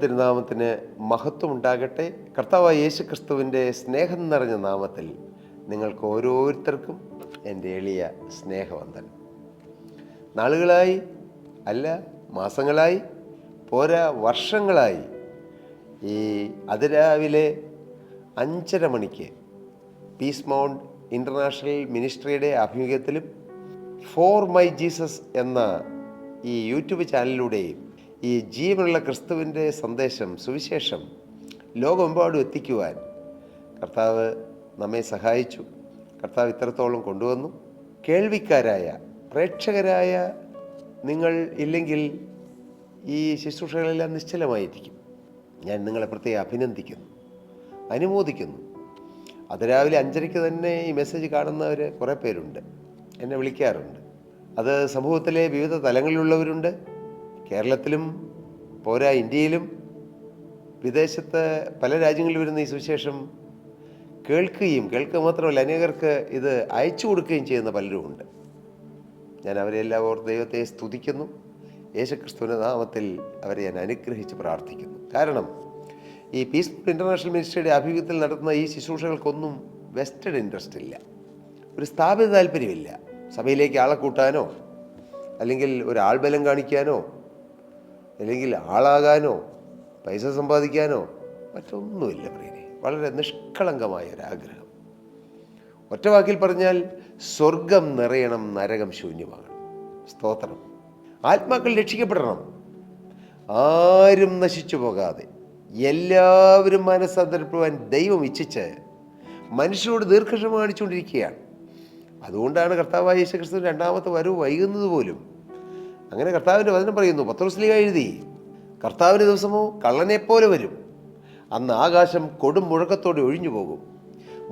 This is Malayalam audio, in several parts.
തിരുനാമത്തിന് മഹത്വം ഉണ്ടാകട്ടെ. കർത്താവായ യേശു ക്രിസ്തുവിൻ്റെ സ്നേഹം നിറഞ്ഞ നാമത്തിൽ നിങ്ങൾക്ക് ഓരോരുത്തർക്കും എൻ്റെ എളിയ സ്നേഹവന്ദനം. നാളുകളായി അല്ല, മാസങ്ങളായി, പോരാ വർഷങ്ങളായി ഈ അതിരാവിലെ 5:30 മണിക്ക് പീസ് മൗണ്ട് ഇൻ്റർനാഷണൽ മിനിസ്ട്രിയുടെ ആഭിമുഖ്യത്തിലും ഫോർ മൈ ജീസസ് എന്ന ഈ യൂട്യൂബ് ചാനലിലൂടെയും ഈ ജീവനുള്ള ക്രിസ്തുവിൻ്റെ സന്ദേശം, സുവിശേഷം ലോകമെമ്പാടും എത്തിക്കുവാൻ കർത്താവ് നമ്മെ സഹായിച്ചു. കർത്താവ് ഇത്രത്തോളം കൊണ്ടുവന്നു. കേൾവിക്കാരായ പ്രേക്ഷകരായ നിങ്ങൾ ഇല്ലെങ്കിൽ ഈ ശുശ്രൂഷകളെല്ലാം നിശ്ചലമായിരിക്കും. ഞാൻ നിങ്ങളെ പ്രത്യേകം അഭിനന്ദിക്കുന്നു, അനുമോദിക്കുന്നു. അതിരാവിലെ 5:30 തന്നെ ഈ മെസ്സേജ് കാണുന്നവർ കുറേ പേരുണ്ട്, എന്നെ വിളിക്കാറുണ്ട്. അത് സമൂഹത്തിലെ വിവിധ തലങ്ങളിലുള്ളവരുണ്ട്. കേരളത്തിലും പോരാ ഇന്ത്യയിലും വിദേശത്ത് പല രാജ്യങ്ങളിൽ വരുന്ന ഈ സുവിശേഷം കേൾക്കുക മാത്രമല്ല, അനേകർക്ക് ഇത് അയച്ചു കൊടുക്കുകയും ചെയ്യുന്ന പലരുമുണ്ട്. ഞാൻ അവരെല്ലാം ഓർത്ത് ദൈവത്തെ സ്തുതിക്കുന്നു. യേശുക്രിസ്തുവിൻ്റെ നാമത്തിൽ അവരെ ഞാൻ അനുഗ്രഹിച്ച് പ്രാർത്ഥിക്കുന്നു. കാരണം ഈ പീസ് ഇൻ്റർനാഷണൽ മിനിസ്ട്രിയുടെ ആഭിമുഖ്യത്തിൽ നടത്തുന്ന ഈ ശുശ്രൂഷകൾക്കൊന്നും വെസ്റ്റഡ് ഇൻട്രസ്റ്റ് ഇല്ല, ഒരു സ്ഥാപിത താല്പര്യമില്ല. സഭയിലേക്ക് ആളെ കൂട്ടാനോ അല്ലെങ്കിൽ ഒരു ആൾബലം കാണിക്കാനോ അല്ലെങ്കിൽ ആളാകാനോ പൈസ സമ്പാദിക്കാനോ മറ്റൊന്നുമില്ല. പ്രിയരെ, വളരെ നിഷ്കളങ്കമായ ഒരാഗ്രഹം. ഒറ്റ വാക്കിൽ പറഞ്ഞാൽ സ്വർഗം നിറയണം, നരകം ശൂന്യമാകണം. സ്തോത്രം. ആത്മാക്കൾ രക്ഷിക്കപ്പെടണം, ആരും നശിച്ചു പോകാതെ എല്ലാവരും മനസ്സാന്തരപ്പെടുവാൻ ദൈവം ഇച്ഛിച്ച് മനുഷ്യരോട് ദീർഘക്ഷമ കാണിച്ചുകൊണ്ടിരിക്കുകയാണ്. അതുകൊണ്ടാണ് കർത്താവായ യേശുക്രിസ്തു രണ്ടാമത്തെ വരവ് വൈകുന്നത് പോലും. അങ്ങനെ കർത്താവിൻ്റെ വചനം പറയുന്നു, പത്രോസ്ലീഹ എഴുതി, കർത്താവിൻ്റെ ദിവസമോ കള്ളനെപ്പോലെ വരും. അന്ന് ആകാശം കൊടും മുഴക്കത്തോടെ ഒഴിഞ്ഞു പോകും,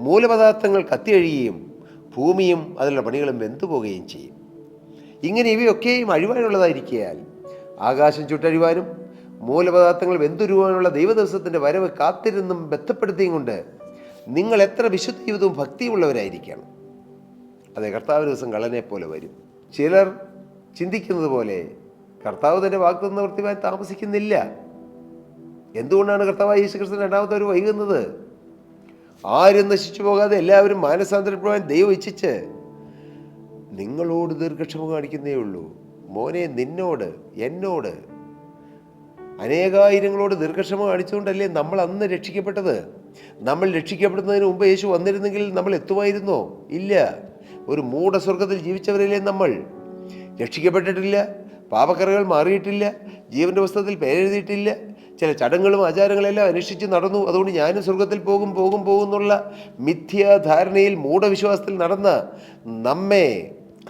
മൂലപദാർത്ഥങ്ങൾ കത്തിയഴിയുകയും ഭൂമിയും അതിലുള്ള പണികളും വെന്തുപോകുകയും ചെയ്യും. ഇങ്ങനെ ഇവയൊക്കെയും അഴിവാനുള്ളതായിരിക്കയാൽ ആകാശം ചുട്ടഴിവാനും മൂലപദാർത്ഥങ്ങൾ വെന്തുരുവാനുള്ള ദൈവദിവസത്തിൻ്റെ വരവ് കാത്തിരുന്നും ബന്ധപ്പെടുത്തിയും കൊണ്ട് നിങ്ങൾ എത്ര വിശുദ്ധ ജീവിതവും ഭക്തിയുള്ളവരായിരിക്കണം. അതെ, കർത്താവ് ദിവസം കള്ളനെപ്പോലെ വരും. ചിലർ ചിന്തിക്കുന്നത് പോലെ കർത്താവ് തൻ്റെ വാഗ്ദത്തം നിവർത്തിക്കാൻ താമസിക്കുന്നില്ല. എന്തുകൊണ്ടാണ് കർത്താവായ യേശുക്രിസ്തു രണ്ടാമത്തെ ഒരു വൈകുന്നത്? ആരും നശിച്ചു പോകാതെ എല്ലാവരും മാനസാന്തരപ്പെടുവാൻ ദൈവം ഇച്ഛിച്ച് നിങ്ങളോട് ദീർഘക്ഷമ കാണിക്കുന്നേ ഉള്ളൂ. മോനെ, നിന്നോട്, എന്നോട്, അനേകായിരങ്ങളോട് ദീർഘക്ഷമ കാണിച്ചുകൊണ്ടല്ലേ നമ്മൾ അന്ന് രക്ഷിക്കപ്പെട്ടത്. നമ്മൾ രക്ഷിക്കപ്പെടുന്നതിന് മുമ്പ് യേശു വന്നിരുന്നെങ്കിൽ നമ്മൾ എത്തുമായിരുന്നോ? ഇല്ല. ഒരു മൂഢസ്വർഗത്തിൽ ജീവിച്ചവരല്ലേ നമ്മൾ. രക്ഷിക്കപ്പെട്ടിട്ടില്ല, പാപക്കറകൾ മാറിയിട്ടില്ല, ജീവൻ്റെ പുസ്തകത്തിൽ പേരെഴുതിയിട്ടില്ല, ചില ചടങ്ങുകളും ആചാരങ്ങളെല്ലാം അനുഷ്ഠിച്ച് നടന്നു. അതുകൊണ്ട് ഞാനും സ്വർഗത്തിൽ പോകും എന്നുള്ള മിഥ്യാധാരണയിൽ മൂഢവിശ്വാസത്തിൽ നടന്ന നമ്മെ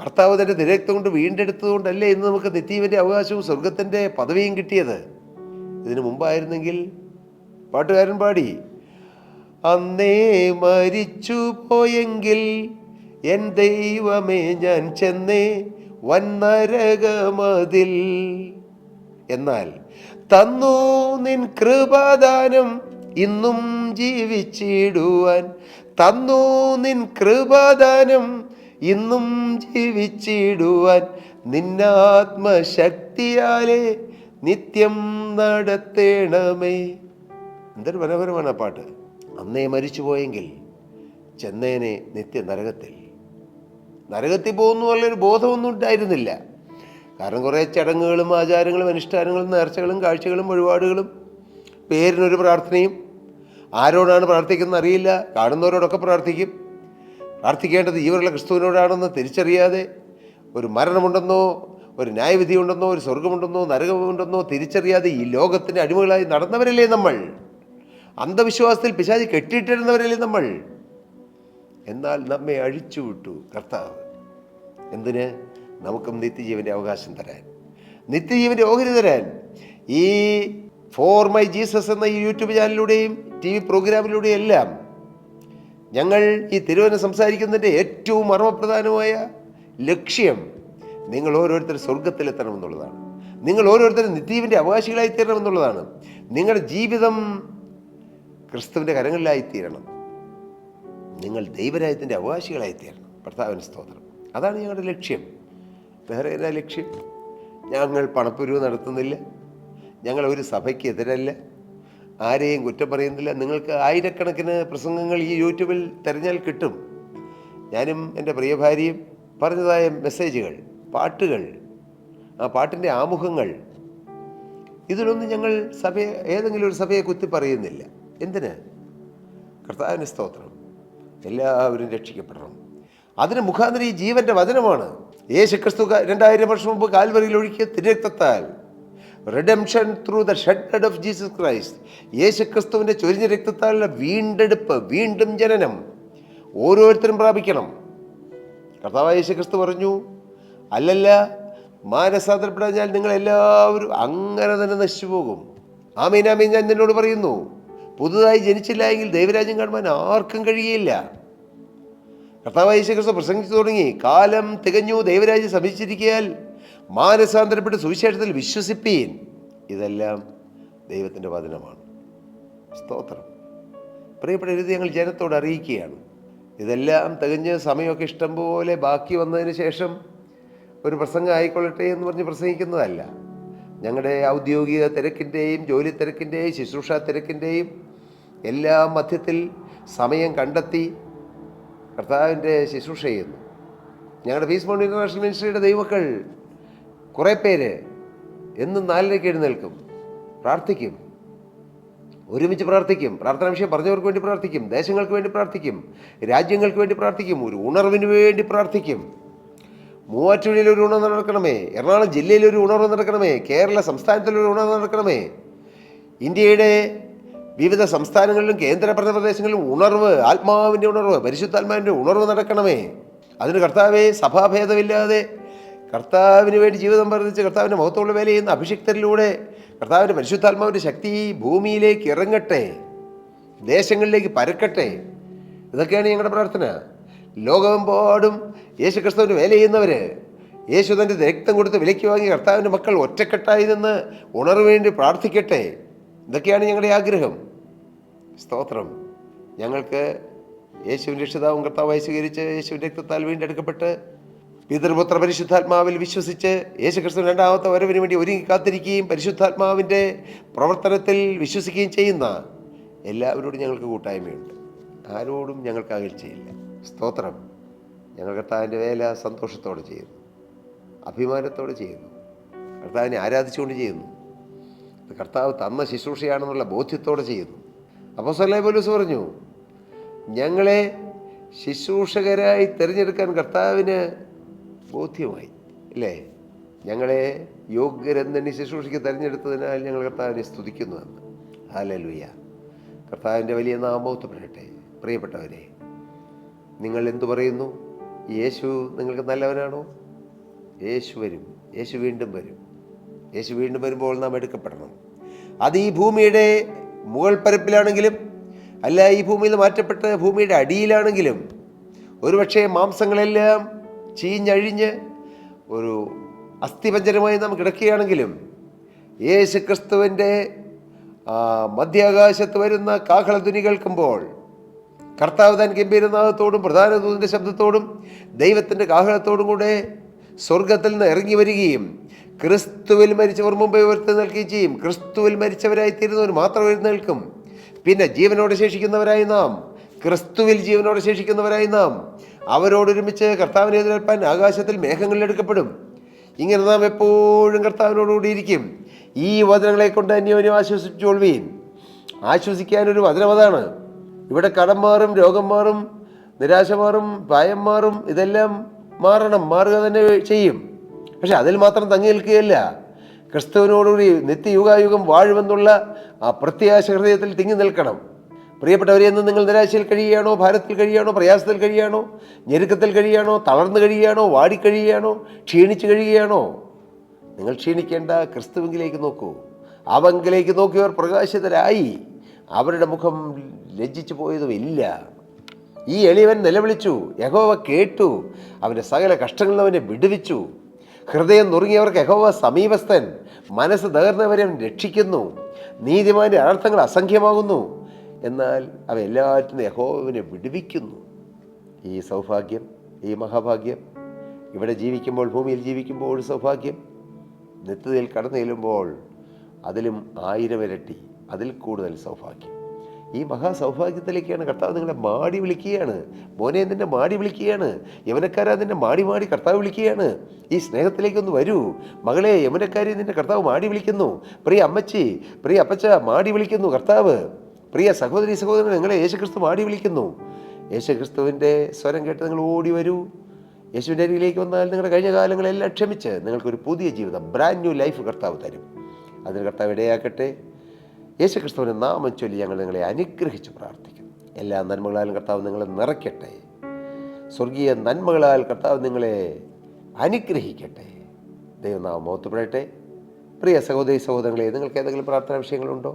കർത്താവ് തൻ്റെ തിരക്തം കൊണ്ട് വീണ്ടെടുത്തതുകൊണ്ടല്ലേ ഇന്ന് നമുക്ക് നിത്യജീവൻ്റെ അവകാശവും സ്വർഗത്തിൻ്റെ പദവിയും കിട്ടിയത്. ഇതിനു മുമ്പായിരുന്നെങ്കിൽ പാട്ടുകാരൻ പാടി, അന്നേ മരിച്ചു പോയെങ്കിൽ എൻ ദൈവമേ ഞാൻ ചെന്നേ വന്നരകമതിൽ. എന്നാൽ തന്നു നിൻ കൃപാദാനം ഇന്നും ജീവിച്ചിടുവാൻ, തന്നു നിൻ കൃപാദാനം ഇന്നും ജീവിച്ചിടുവാൻ, നിന്നാത്മശക്തിയാലേ നിത്യം നടത്തേണമേ. എന്തൊരു മനോഹരമാണ് ആ പാട്ട്. അന്നേ മരിച്ചു പോയെങ്കിൽ ചെന്നേനെ നിത്യ നരകത്തിൽ പോകുന്നു എന്നുള്ളൊരു ബോധമൊന്നും ഉണ്ടായിരുന്നില്ല. കാരണം കുറേ ചടങ്ങുകളും ആചാരങ്ങളും അനുഷ്ഠാനങ്ങളും നേർച്ചകളും കാഴ്ചകളും വഴിപാടുകളും, പേരിനൊരു പ്രാർത്ഥനയും. ആരോടാണ് പ്രാർത്ഥിക്കുന്നത് അറിയില്ല, കാണുന്നവരോടൊക്കെ പ്രാർത്ഥിക്കും. പ്രാർത്ഥിക്കേണ്ടത് ജീവനുള്ള ക്രിസ്തുവിനോടാണെന്ന് തിരിച്ചറിയാതെ ഒരു മരണമുണ്ടെന്നോ ഒരു ന്യായവിധി ഉണ്ടെന്നോ ഒരു സ്വർഗമുണ്ടെന്നോ നരകമുണ്ടെന്നോ തിരിച്ചറിയാതെ ഈ ലോകത്തിൻ്റെ അടിമകളായി നടന്നവരല്ലേ നമ്മൾ. അന്ധവിശ്വാസത്തിൽ പിശാചി കെട്ടിയിട്ടിരുന്നവരല്ലേ നമ്മൾ. എന്നാൽ നമ്മെ അഴിച്ചുവിട്ടു കർത്താവ്. എന്തിന്? നമുക്കും നിത്യജീവൻ്റെ അവകാശം തരാൻ, നിത്യജീവൻ്റെ ഓഹരി തരാൻ. ഈ ഫോർ മൈ ജീസസ് എന്ന ഈ യൂട്യൂബ് ചാനലിലൂടെയും TV പ്രോഗ്രാമിലൂടെയും എല്ലാം ഞങ്ങൾ ഈ തിരുവചനം സംസാരിക്കുന്നതിൻ്റെ ഏറ്റവും മർമ്മപ്രധാനമായ ലക്ഷ്യം നിങ്ങൾ ഓരോരുത്തർ സ്വർഗത്തിലെത്തണമെന്നുള്ളതാണ്. നിങ്ങൾ ഓരോരുത്തരും നിത്യജീവൻ്റെ അവകാശികളായി തീരണമെന്നുള്ളതാണ്. നിങ്ങളുടെ ജീവിതം ക്രിസ്തുവിൻ്റെ കരങ്ങളിലായിത്തീരണം. നിങ്ങൾ ദൈവരാജ്യത്തിൻ്റെ അവകാശികളായിത്തീരണം. കർത്താവിന് സ്തോത്രം. അതാണ് ഞങ്ങളുടെ ലക്ഷ്യം. വേറെ ഏതാ ലക്ഷ്യം? ഞങ്ങൾ പണപ്പിരിവ് നടത്തുന്നില്ല, ഞങ്ങൾ ഒരു സഭയ്ക്ക് എതിരല്ല, ആരെയും കുറ്റം പറയുന്നില്ല. നിങ്ങൾക്ക് ആയിരക്കണക്കിന് പ്രസംഗങ്ങൾ ഈ യൂട്യൂബിൽ തിരഞ്ഞാൽ കിട്ടും. ഞാനും എൻ്റെ പ്രിയ ഭാര്യയും പറഞ്ഞതായ മെസ്സേജുകൾ, പാട്ടുകൾ, ആ പാട്ടിൻ്റെ ആമുഖങ്ങൾ, ഇതിലൊന്നും ഞങ്ങൾ ഏതെങ്കിലും ഒരു സഭയെ കുത്തി പറയുന്നില്ല. എന്തിന്? കർത്താവിന് സ്തോത്രം. എല്ലാവരും രക്ഷിക്കപ്പെടണം. അതിന് മുഖാന്തരം ഈ ജീവൻ്റെ വചനമാണ്. യേശുക്രിസ്തു 2000 വർഷം മുമ്പ് കാൽവറിയിൽ ഒഴുക്കിയ തിരുരക്തത്താൽ, redemption through the shed blood of Jesus Christ, യേശുക്രിസ്തുവിൻ്റെ ചൊരിഞ്ഞ രക്തത്താലുള്ള വീണ്ടെടുപ്പ്, വീണ്ടും ജനനം ഓരോരുത്തരും പ്രാപിക്കണം. കർത്താവായ യേശുക്രിസ്തു പറഞ്ഞു, അല്ലല്ല, മാനസാന്തരപ്പെടാഞ്ഞാൽ നിങ്ങളെല്ലാവരും അങ്ങനെ തന്നെ നശിച്ചു പോകും. ആമീൻ ആമീൻ, ഞാൻ നിന്നോട് പറയുന്നു, പുതുതായി ജനിച്ചില്ല എങ്കിൽ ദൈവരാജ്യം കാണുവാൻ ആർക്കും കഴിയില്ല. കർത്താവായ യേശുക്രിസ്തു പ്രസംഗിച്ചു തുടങ്ങി, കാലം തികഞ്ഞു, ദൈവരാജ്യം സമീപിച്ചിരിക്കയാൽ മാനസാന്തരപ്പെട്ട് സുവിശേഷത്തിൽ വിശ്വസിപ്പീൻ. ഇതെല്ലാം ദൈവത്തിൻ്റെ വചനമാണ്. സ്തോത്രം. പ്രിയപ്പെട്ട ഞങ്ങൾ ജനത്തോട് അറിയിക്കുകയാണ്. ഇതെല്ലാം തികഞ്ഞ് സമയമൊക്കെ ഇഷ്ടം പോലെ ബാക്കി വന്നതിന് ശേഷം ഒരു പ്രസംഗം ആയിക്കൊള്ളട്ടെ എന്ന് പറഞ്ഞ് പ്രസംഗിക്കുന്നതല്ല. ഞങ്ങളുടെ ഔദ്യോഗിക തിരക്കിൻ്റെയും ജോലി തിരക്കിൻ്റെയും ശുശ്രൂഷ തിരക്കിൻ്റെയും എല്ലാ മധ്യത്തിൽ സമയം കണ്ടെത്തി കർത്താവിൻ്റെ ശുശ്രൂഷ ചെയ്യുന്നു. ഞങ്ങളുടെ പീസ് മൗണ്ട് ഇൻ്റർനാഷണൽ മിനിസ്ട്രിയുടെ ദൈവമക്കൾ കുറേ പേര് എന്നും 4:30 എഴുന്നേൽക്കും, പ്രാർത്ഥിക്കും, ഒരുമിച്ച് പ്രാർത്ഥിക്കും, പ്രാർത്ഥനാ വിഷയം പറഞ്ഞവർക്ക് വേണ്ടി പ്രാർത്ഥിക്കും, ദേശങ്ങൾക്ക് വേണ്ടി പ്രാർത്ഥിക്കും, രാജ്യങ്ങൾക്ക് വേണ്ടി പ്രാർത്ഥിക്കും, ഒരു ഉണർവിന് വേണ്ടി പ്രാർത്ഥിക്കും. മൂവാറ്റുപുഴയിൽ ഒരു ഉണർവ് നടക്കണമേ, എറണാകുളം ജില്ലയിൽ ഒരു ഉണർവ് നടക്കണമേ, കേരള സംസ്ഥാനത്തിലൊരു ഉണർവ് നടക്കണമേ, ഇന്ത്യയുടെ വിവിധ സംസ്ഥാനങ്ങളിലും കേന്ദ്രഭരണ പ്രദേശങ്ങളിലും ഉണർവ്, ആത്മാവിൻ്റെ ഉണർവ്, പരിശുദ്ധാത്മാവിൻ്റെ ഉണർവ് നടക്കണമേ. അതിന് കർത്താവെ സഭാഭേദമില്ലാതെ കർത്താവിന് വേണ്ടി ജീവിതം വർദ്ധിച്ച് കർത്താവിൻ്റെ മഹത്വമുള്ള വേല ചെയ്യുന്ന അഭിഷിക്തരിലൂടെ കർത്താവിൻ്റെ പരിശുദ്ധാത്മാവിൻ്റെ ശക്തി ഭൂമിയിലേക്ക് ഇറങ്ങട്ടെ, ദേശങ്ങളിലേക്ക് പരക്കട്ടെ. ഇതൊക്കെയാണ് ഞങ്ങളുടെ പ്രാർത്ഥന. ലോകമെമ്പാടും യേശുക്രിസ്തുവിന് വേല ചെയ്യുന്നവർ, യേശു തൻ്റെ രക്തം കൊടുത്ത് വിലയ്ക്ക് വാങ്ങി കർത്താവിൻ്റെ മക്കൾ ഒറ്റക്കെട്ടായി നിന്ന് ഉണർവ് വേണ്ടി പ്രാർത്ഥിക്കട്ടെ. ഇതൊക്കെയാണ് ഞങ്ങളുടെ ആഗ്രഹം. സ്തോത്രം. ഞങ്ങൾക്ക് യേശുവിൻ്റെ രക്ഷിതാവും കർത്താവായി സ്വീകരിച്ച് യേശുവിൻ്റെ രക്തത്താൽ വീണ്ടെടുക്കപ്പെട്ട് പിതൃപുത്ര പരിശുദ്ധാത്മാവിൽ വിശ്വസിച്ച് യേശുക്രിസ്തു 2ാമത്തെ വരവിന് വേണ്ടി ഒരുങ്ങി കാത്തിരിക്കുകയും പരിശുദ്ധാത്മാവിൻ്റെ പ്രവർത്തനത്തിൽ വിശ്വസിക്കുകയും ചെയ്യുന്ന എല്ലാവരോടും ഞങ്ങൾക്ക് കൂട്ടായ്മയുണ്ട്. ആരോടും ഞങ്ങൾക്ക് അകൽച്ചയില്ല. സ്തോത്രം. ഞങ്ങൾ കർത്താവിൻ്റെ വേല സന്തോഷത്തോടെ ചെയ്യുന്നു, അഭിമാനത്തോടെ ചെയ്യുന്നു, കർത്താവിനെ ആരാധിച്ചുകൊണ്ട് ചെയ്യുന്നു. കർത്താവ് തന്ന ശുശ്രൂഷയാണെന്നുള്ള ബോധ്യത്തോടെ ചെയ്യുന്നു. അപ്പോസ്തലനായ പൗലോസ് പറഞ്ഞു, ഞങ്ങളെ ശുശ്രൂഷകരായി തിരഞ്ഞെടുക്കാൻ കർത്താവിന് ബോധ്യമായി, അല്ലേ? ഞങ്ങളെ യോഗ്യരെന്നെ ശുശ്രൂഷയ്ക്ക് തിരഞ്ഞെടുത്തതിനാൽ ഞങ്ങൾ കർത്താവിനെ സ്തുതിക്കുന്നുവെന്ന്. ഹല്ലേലൂയ. കർത്താവിൻ്റെ വലിയ നാമമഹത്വപ്പെടട്ടെ. പ്രിയപ്പെട്ടവരെ, നിങ്ങൾ എന്തു പറയുന്നു? യേശു നിങ്ങൾക്ക് നല്ലവനാണോ? യേശു വരും, യേശു വീണ്ടും വരും. യേശു വീണ്ടും വരുമ്പോൾ നാം എടുക്കപ്പെടണം. അത് ഈ ഭൂമിയുടെ മുകൾ പരപ്പിലാണെങ്കിലും അല്ല, ഈ ഭൂമിയിൽ നിന്ന് മാറ്റപ്പെട്ട് ഭൂമിയുടെ അടിയിലാണെങ്കിലും, ഒരുപക്ഷെ മാംസങ്ങളെല്ലാം ചീഞ്ഞഴിഞ്ഞ് ഒരു അസ്ഥിപഞ്ജരമായി നാം കിടക്കുകയാണെങ്കിലും, യേശു ക്രിസ്തുവിൻ്റെ മധ്യാകാശത്ത് വരുന്ന കാഹളധ്വനി കേൾക്കുമ്പോൾ കർത്താവ് താൻ ഗംഭീരനാഥത്തോടും പ്രധാന ദൂതൻ്റെ ശബ്ദത്തോടും ദൈവത്തിൻ്റെ കാഹളത്തോടും കൂടെ സ്വർഗത്തിൽ നിന്ന് ഇറങ്ങി വരികയും ക്രിസ്തുവിൽ മരിച്ചവർ മുമ്പേ ഉയർത്തെഴുന്നേൽക്കുകയും ചെയ്യും. ക്രിസ്തുവിൽ മരിച്ചവരായി തീരുന്നവർ മാത്രം എഴുന്നേൽക്കും. പിന്നെ ജീവനോടെ ശേഷിക്കുന്നവരായി നാം, ക്രിസ്തുവിൽ ജീവനോടെ ശേഷിക്കുന്നവരായി നാം അവരോടൊരുമിച്ച് കർത്താവിനെ എതിരേൽപ്പാൻ ആകാശത്തിൽ മേഘങ്ങളിൽ എടുക്കപ്പെടും. ഇങ്ങനെ നാം എപ്പോഴും കർത്താവിനോടുകൂടിയിരിക്കും. ഈ വചനങ്ങളെ കൊണ്ട് അന്യോന്യം ആശ്വസിപ്പിച്ചുകൊള്ളുവീൻ. ആശ്വസിക്കാനൊരു വചനം അതാണ്. ഇവിടെ കടം മാറും, രോഗം മാറും, നിരാശ മാറും, ഭയം മാറും, ഇതെല്ലാം മാറുക തന്നെ ചെയ്യും. പക്ഷെ അതിൽ മാത്രം തങ്ങി നിൽക്കുകയല്ല. ക്രിസ്തുവിനോടുകൂടി നിത്യയുഗായുഗം വാഴുമെന്നുള്ള ആ പ്രത്യാശ ഹൃദയത്തിൽ തിങ്ങി നിൽക്കണം. പ്രിയപ്പെട്ടവരെ, എന്ന് നിങ്ങൾ നിരാശയിൽ കഴിയുകയാണോ, ഭാരത്തിൽ കഴിയുകയാണോ, പ്രയാസത്തിൽ കഴിയുകയാണോ, ഞെരുക്കത്തിൽ കഴിയുകയാണോ, തളർന്നു കഴിയുകയാണോ, വാടിക്കഴിയുകയാണോ, ക്ഷീണിച്ച് കഴിയുകയാണോ? നിങ്ങൾ ക്ഷീണിക്കേണ്ട, ക്രിസ്തുവിലേക്ക് നോക്കൂ. അവങ്കിലേക്ക് നോക്കിയവർ പ്രകാശിതരായി, അവരുടെ മുഖം ലജ്ജിച്ചു പോയതുമില്ല. ഈ എളിയവൻ നിലവിളിച്ചു, യഹോവ കേട്ടു, അവൻ്റെ സകല കഷ്ടങ്ങളിൽ അവനെ വിടുവിച്ചു. ഹൃദയം നുറുങ്ങിയവർക്ക് യഹോവ സമീപസ്ഥൻ, മനസ്സ് തകർന്നവരെ അവൻ രക്ഷിക്കുന്നു. നീതിമാന്റെ അനർത്ഥങ്ങൾ അസംഖ്യമാകുന്നു, എന്നാൽ അവ എല്ലാറ്റിനും യഹോവനെ വിടുവിക്കുന്നു. ഈ സൗഭാഗ്യം, ഈ മഹാഭാഗ്യം ഇവിടെ ജീവിക്കുമ്പോൾ, ഭൂമിയിൽ ജീവിക്കുമ്പോൾ സൗഭാഗ്യം, നിത്യതയിൽ കടന്നു ചെല്ലുമ്പോൾ അതിലും 1000 ഇരട്ടി അതിൽ കൂടുതൽ സൗഭാഗ്യം. ഈ മഹാസൗഭാഗ്യത്തിലേക്കാണ് കർത്താവ് നിങ്ങളെ മാടി വിളിക്കുകയാണ്. മോനെ നിന്നെ മാടി വിളിക്കുകയാണ്. യവനക്കാരാ നിന്നെ മാടി മാടി കർത്താവ് വിളിക്കുകയാണ്. ഈ സ്നേഹത്തിലേക്കൊന്ന് വരൂ. മകളെ യവനക്കാരി നിന്നെ കർത്താവ് മാടി വിളിക്കുന്നു. പ്രിയ അമ്മച്ചി, പ്രിയ അപ്പച്ച മാടി വിളിക്കുന്നു കർത്താവ്. പ്രിയ സഹോദരി സഹോദരൻ, നിങ്ങളെ യേശുക്രിസ്തു മാടി വിളിക്കുന്നു. യേശുക്രിസ്തുവിൻ്റെ സ്വരം കേട്ട് നിങ്ങൾ ഓടി വരൂ. യേശുവിൻ്റെ അരികിലേക്ക് വന്നാൽ നിങ്ങളുടെ കഴിഞ്ഞ കാലങ്ങളെല്ലാം ക്ഷമിച്ച് നിങ്ങൾക്കൊരു പുതിയ ജീവിതം, ബ്രാൻഡ് ന്യൂ ലൈഫ് കർത്താവ് തരും. അതിന് കർത്താവ് ഇടയാക്കട്ടെ. യേശുക്രിസ്തുവിൻ്റെ നാമം ചൊല്ലി ഞങ്ങൾ നിങ്ങളെ അനുഗ്രഹിച്ച് പ്രാർത്ഥിക്കുന്നു. എല്ലാ നന്മകളാലും കർത്താവ് നിങ്ങളെ നിറയ്ക്കട്ടെ. സ്വർഗീയ നന്മകളാൽ കർത്താവ് നിങ്ങളെ അനുഗ്രഹിക്കട്ടെ. ദൈവനാമം മഹത്വപ്പെടട്ടെ. പ്രിയ സഹോദരി സഹോദരങ്ങളെ, നിങ്ങൾക്ക് ഏതെങ്കിലും പ്രാർത്ഥനാ വിഷയങ്ങളുണ്ടോ?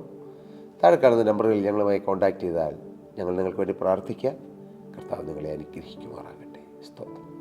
താഴെ കാണുന്ന നമ്പറുകളിൽ ഞങ്ങളുമായി കോൺടാക്റ്റ് ചെയ്താൽ ഞങ്ങൾ നിങ്ങൾക്ക് വേണ്ടി പ്രാർത്ഥിക്കാം. കർത്താവ് നിങ്ങളെ അനുഗ്രഹിക്കുമാറാകട്ടെ. സ്തോത്രം.